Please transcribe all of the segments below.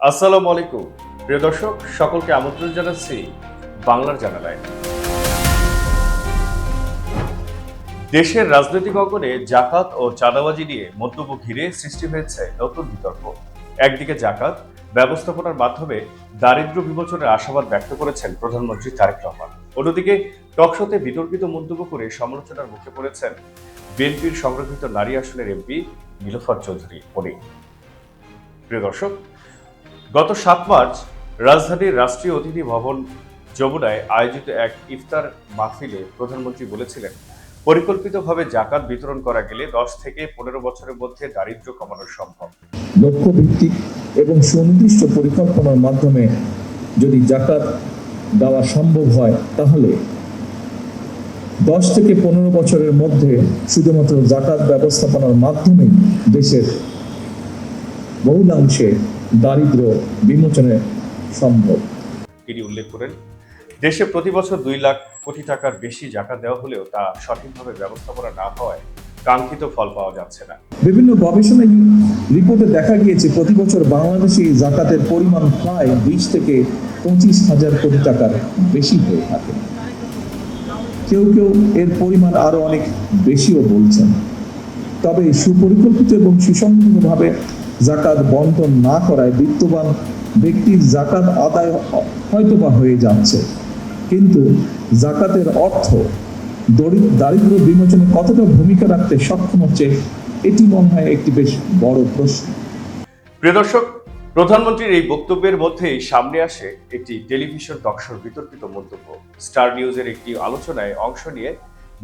আসসালামু আলাইকুম প্রিয় দর্শক, সকলকে আমন্ত্রণ জানাচ্ছি বাংলার জানালায়। দেশের রাজনৈতিক অঙ্গনে জাকাত ও চাঁদাবাজি নিয়ে মন্তব্য ঘিরে সৃষ্টি হয়েছে নতুন বিতর্ক। একদিকে জাকাত ব্যবস্থাপনার মাধ্যমে দারিদ্র্য বিমোচনের আশাবাদ ব্যক্ত করেছেন প্রধানমন্ত্রী তারেক রহমান। অন্যদিকে টকশোতে বিতর্কিত মন্তব্য করে সমালোচনার মুখে পড়েছেন বিএনপির সংরক্ষিত নারী আসনের এমপি নীলোফার চৌধুরী পরি। প্রিয় দর্শক, গত 7 মার্চ রাজধানীর রাষ্ট্রীয় অতিথি ভবন যমুনায় আয়োজিত এক ইফতার মাহফিলে প্রধানমন্ত্রী বলেছিলেন, পরিকল্পিতভাবে জাকাত বিতরণ করা গেলে 10 থেকে 15 বছরের মধ্যে দারিদ্র্য কমানো সম্ভব। লক্ষ্যভিত্তিক এবং সুনির্দিষ্ট পরিকল্পনার মাধ্যমে যদি জাকাত দেওয়া সম্ভব হয়, তাহলে 10 থেকে 15 বছরের মধ্যে শুধুমাত্র জাকাত ব্যবস্থাপনার মাধ্যমেই দেশের বহুলাংশে দারিদ্র্য বিমোচনে সম্ভব। তিনি উল্লেখ করেন, দেশে প্রতি বছর 2 লাখ কোটি টাকার বেশি জাকাত দেওয়া হলেও তা সঠিকভাবে ব্যবস্থাপনা না হওয়ায় কাঙ্ক্ষিত ফল পাওয়া যাচ্ছে না। বিভিন্ন গবেষণা রিপোর্টে দেখা গিয়েছে প্রতি বছর বাংলাদেশে জাকাতের পরিমাণ প্রায় 20 থেকে 25 হাজার কোটি টাকার বেশি হয়ে থাকে। কেউ কেউ এর পরিমাণ আরো অনেক বেশিও বলছেন। তবে সুপরিকল্পিত এবং সুসংহতভাবে জাকাত বন্টন না করায় বিত্তবান ব্যক্তির জাকাত আদায় হয়তোবা হয়ে যাচ্ছে, কিন্তু জাকাতের অর্থ দারিদ্র্য বিমোচনে কতটা ভূমিকা রাখতে সক্ষম হচ্ছে, এটি মনে হয় একটি বেশ বড় প্রশ্ন। প্রিয় দর্শক, প্রধানমন্ত্রীর এই বক্তব্যের মধ্যেই সামনে আসে একটি টেলিভিশন টকশোর বিতর্কিত মন্তব্য। স্টার নিউজের একটি আলোচনায় অংশ নিয়ে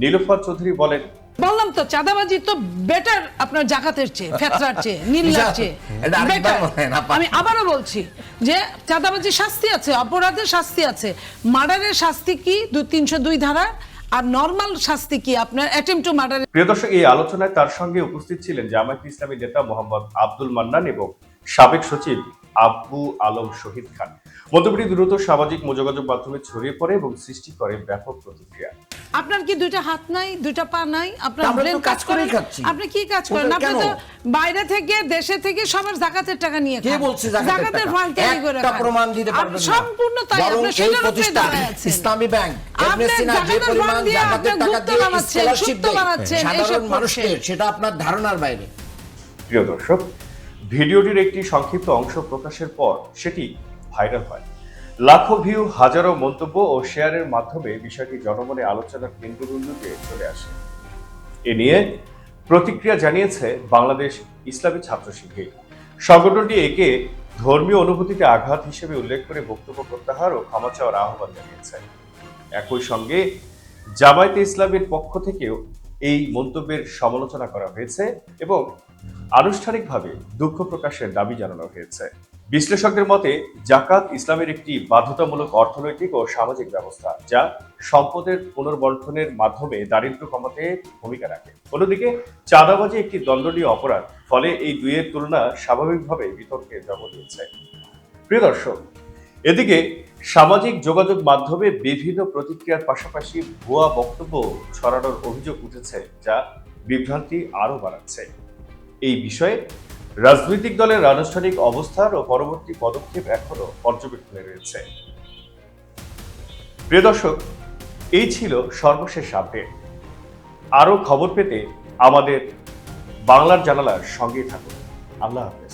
নীলোফার চৌধুরী বলেন, বললাম তো চাঁদাবাজি তো বেটার আপনার জাকাতের চেয়ে, ফেতরার চেয়ে, নীলার চেয়ে বেটার। আমি আবারও বলছি যে চাঁদাবাজির শাস্তি আছে, অপরাধের শাস্তি আছে। মার্ডারের শাস্তি কি 302 ধারা, আর নরমাল শাস্তি কি আপনার অ্যাটেম্পট টু মার্ডার। প্রিয় দর্শক, এই আলোচনায় তার সঙ্গে উপস্থিত ছিলেন জামায়াতে ইসলামী নেতা মোহাম্মদ আব্দুল মান্নান এবং সাবেক সচিব আবু আলম শহীদ খান। মন্তব্যটি দ্রুত সামাজিক যোগাযোগ মাধ্যমে ছড়িয়ে পড়ে এবং সৃষ্টি করে ব্যাপক প্রতিক্রিয়া। আপনার কি 2টা হাত নাই, 2টা পা নাই? আপনার ব্রেন কাজ করে? আপনি কি কাজ করেন? আপনি তো বাইরে থেকে, দেশে থেকে সবার জাকাতের টাকা নিয়ে খান। কে বলছে জাকাতের ফান্ড তৈরি করে খান? একটা প্রমাণ দিতে পারবেন না। সম্পূর্ণ তাই। আপনি সেটার উপরে দাঁড়ায় আছেন। ইসলামী ব্যাংক আপনি জাকাতের ফান্ড দিয়ে জাকাতের টাকা দিয়ে স্কলারশিপ বানাচ্ছেন, সাধারণ মানুষের, সেটা আপনার ধারণার বাইরে। প্রিয় দর্শক, ভিডিওটির একটি সংক্ষিপ্ত অংশ প্রকাশের পর সেটি ভাইরাল হয়। লাখো ভিউ, হাজারো মন্তব্য ও শেয়ারের মাধ্যমে বিষয়টি জনমনে আলোচনার কেন্দ্রবিন্দুতে চলে আসে। এ নিয়ে প্রতিক্রিয়া জানিয়েছে বাংলাদেশ ইসলামী ছাত্র শিবির। সংগঠনটি একে ধর্মীয় অনুভূতিতে আঘাত হিসেবে উল্লেখ করে বক্তব্য প্রত্যাহার ও ক্ষমা চাওয়ার আহ্বান জানিয়েছে। একই সঙ্গে জামায়াতে ইসলামীর পক্ষ থেকেও এই মন্তব্যের সমালোচনা করা হয়েছে এবং আনুষ্ঠানিকভাবে দুঃখ প্রকাশের দাবি জানানো হয়েছে। বিশ্লেষকদের মতে, জাকাত ইসলামের একটি বাধ্যতামূলক অর্থনৈতিক ও সামাজিক ব্যবস্থা, যা সম্পদের পুনর্বণ্টনের মাধ্যমে দারিদ্র্য কমাতে ভূমিকা রাখে। অন্যদিকে চাঁদাবাজি একটি দণ্ডনীয় অপরাধ, ফলে এই দুইয়ের তুলনা স্বাভাবিকভাবে বিতর্কে জন্ম দিয়েছে। প্রিয় দর্শক, এদিকে সামাজিক যোগাযোগ মাধ্যমে বিভিন্ন প্রতিক্রিয়ার পাশাপাশি ভুয়া বক্তব্য ছড়ানোর অভিযোগ উঠেছে, যা বিভ্রান্তি আরও বাড়াচ্ছে। এই বিষয়ে রাজনৈতিক দলের আনুষ্ঠানিক অবস্থান ও পরবর্তী পদক্ষেপ এখনো পর্যবেক্ষণে রয়েছে। প্রিয় দর্শক, এই ছিল সর্বশেষ আপডেট। আরও খবর পেতে আমাদের বাংলার জানালার সঙ্গেই থাকুন। আল্লাহ হাফেজ।